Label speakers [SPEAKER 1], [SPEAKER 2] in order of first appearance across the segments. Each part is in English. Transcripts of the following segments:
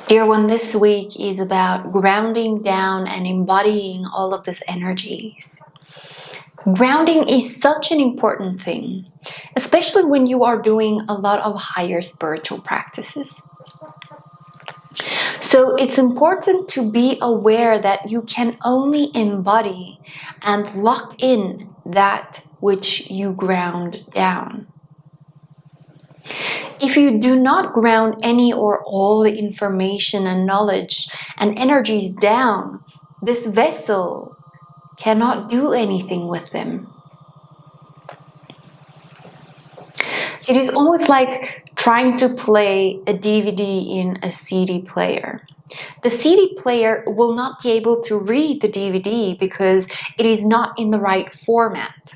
[SPEAKER 1] Dear one, this week is about grounding down and embodying all of these energies. Grounding is such an important thing, especially when you are doing a lot of higher spiritual practices. So it's important to be aware that you can only embody and lock in that which you ground down. If you do not ground any or all the information and knowledge and energies down, this vessel cannot do anything with them. It is almost like trying to play a DVD in a CD player. The CD player will not be able to read the DVD because it is not in the right format.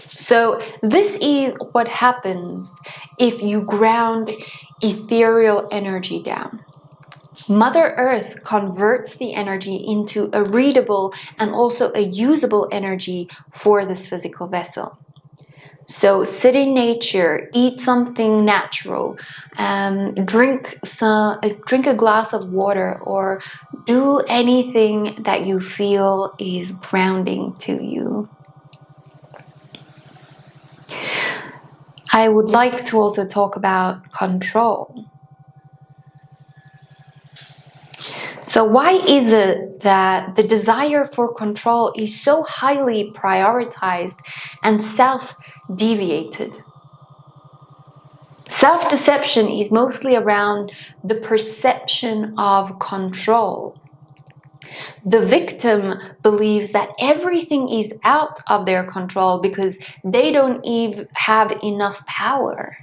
[SPEAKER 1] So this is what happens if you ground ethereal energy down. Mother Earth converts the energy into a readable and also a usable energy for this physical vessel. So sit in nature, eat something natural, drink a glass of water, or do anything that you feel is grounding to you. I would like to also talk about control. So why is it that the desire for control is so highly prioritized and self-deviated? Self-deception is mostly around the perception of control. The victim believes that everything is out of their control because they don't even have enough power.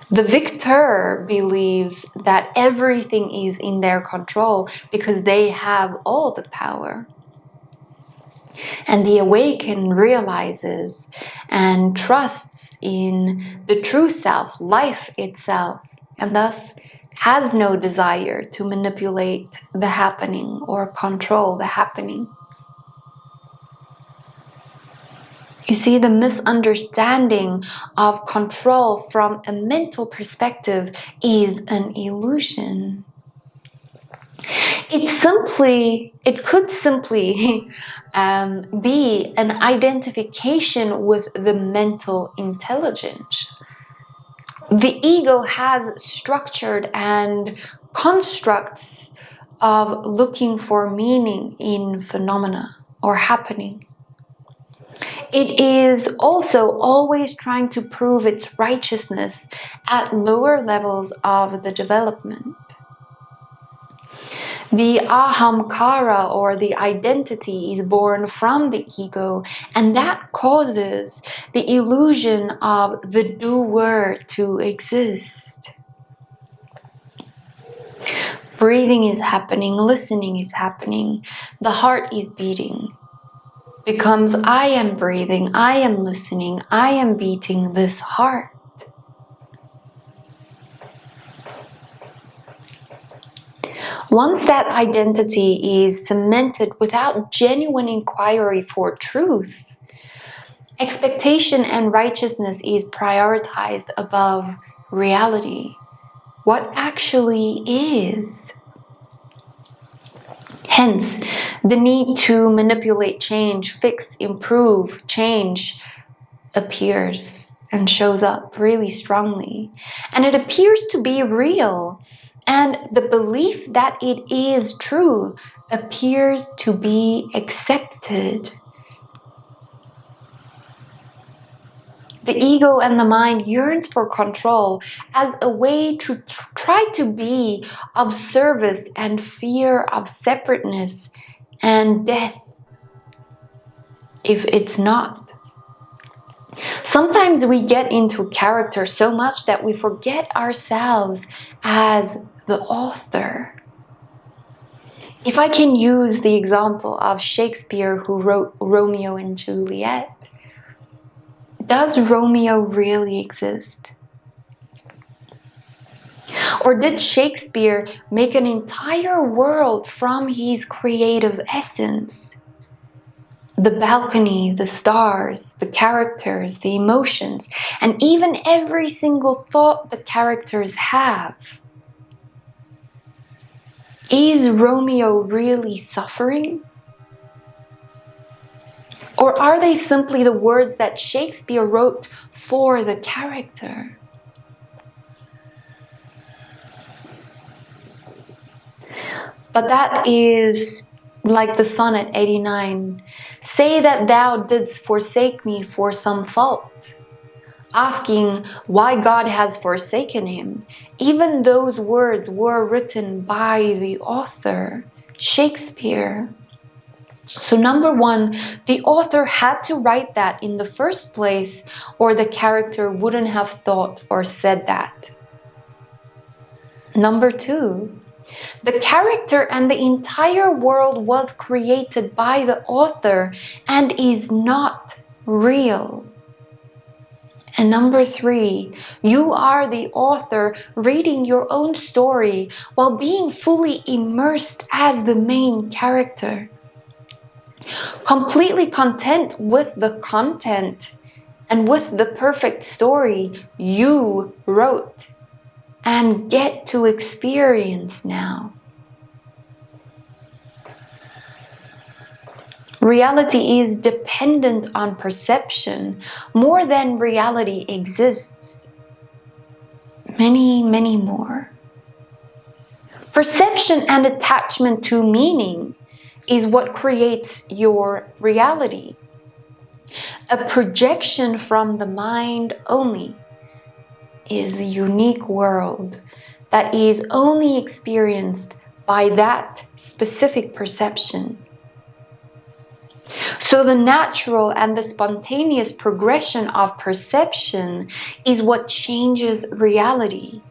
[SPEAKER 1] The victor believes that everything is in their control because they have all the power. And the awakened realizes and trusts in the true self, life itself, and thus has no desire to manipulate the happening or control the happening. You see, the misunderstanding of control from a mental perspective is an illusion. It could simply be an identification with the mental intelligence. The ego has structured and constructs of looking for meaning in phenomena or happening. It is also always trying to prove its righteousness at lower levels of the development. The ahamkara, or the identity, is born from the ego, and that causes the illusion of the doer to exist. Breathing is happening, listening is happening, the heart is beating. Becomes I am breathing, I am listening, I am beating this heart. Once that identity is cemented without genuine inquiry for truth, expectation and righteousness is prioritized above reality, what actually is. Hence, the need to manipulate change, fix, improve, change appears and shows up really strongly. And it appears to be real. And the belief that it is true appears to be accepted. The ego and the mind yearns for control as a way to try to be of service and fear of separateness and death if it's not. Sometimes we get into character so much that we forget ourselves as the author. If I can use the example of Shakespeare, who wrote Romeo and Juliet, does Romeo really exist? Or did Shakespeare make an entire world from his creative essence? The balcony, the stars, the characters, the emotions, and even every single thought the characters have. Is Romeo really suffering? Or are they simply the words that Shakespeare wrote for the character? But that is like the sonnet 89. Say that thou didst forsake me for some fault, asking why God has forsaken him. Even those words were written by the author, Shakespeare. So number one, the author had to write that in the first place, or the character wouldn't have thought or said that. Number two, the character and the entire world was created by the author and is not real. And number three, you are the author reading your own story while being fully immersed as the main character. Completely content with the content and with the perfect story you wrote and get to experience now. Reality is dependent on perception more than reality exists. Many, many more. Perception and attachment to meaning is what creates your reality. A projection from the mind only is a unique world that is only experienced by that specific perception. So the natural and the spontaneous progression of perception is what changes reality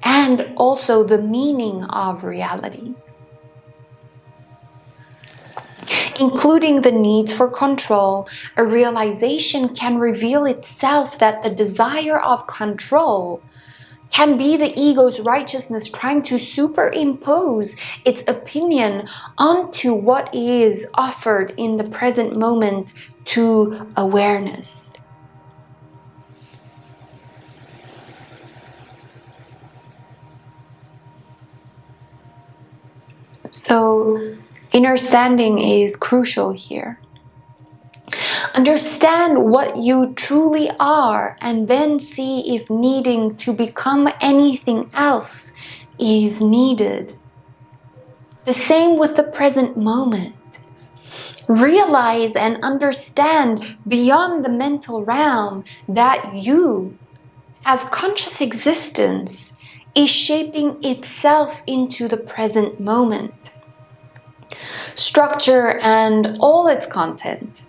[SPEAKER 1] and also the meaning of reality, including the needs for control. A realization can reveal itself that the desire of control can be the ego's righteousness trying to superimpose its opinion onto what is offered in the present moment to awareness. So, understanding is crucial here. Understand what you truly are and then see if needing to become anything else is needed. The same with the present moment. Realize and understand beyond the mental realm that you, as conscious existence, is shaping itself into the present moment. Structure and all its content,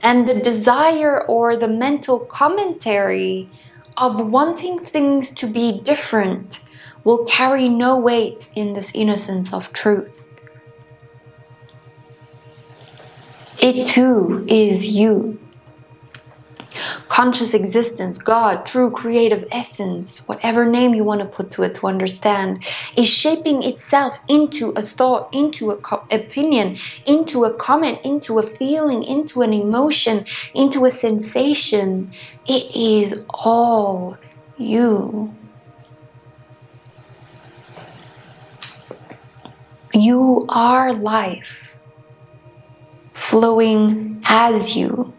[SPEAKER 1] and the desire or the mental commentary of wanting things to be different will carry no weight in this innocence of truth. It too is you. Conscious existence, God, true creative essence, whatever name you want to put to it to understand, is shaping itself into a thought, into an opinion, into a comment, into a feeling, into an emotion, into a sensation. It is all you. You are life, flowing as you.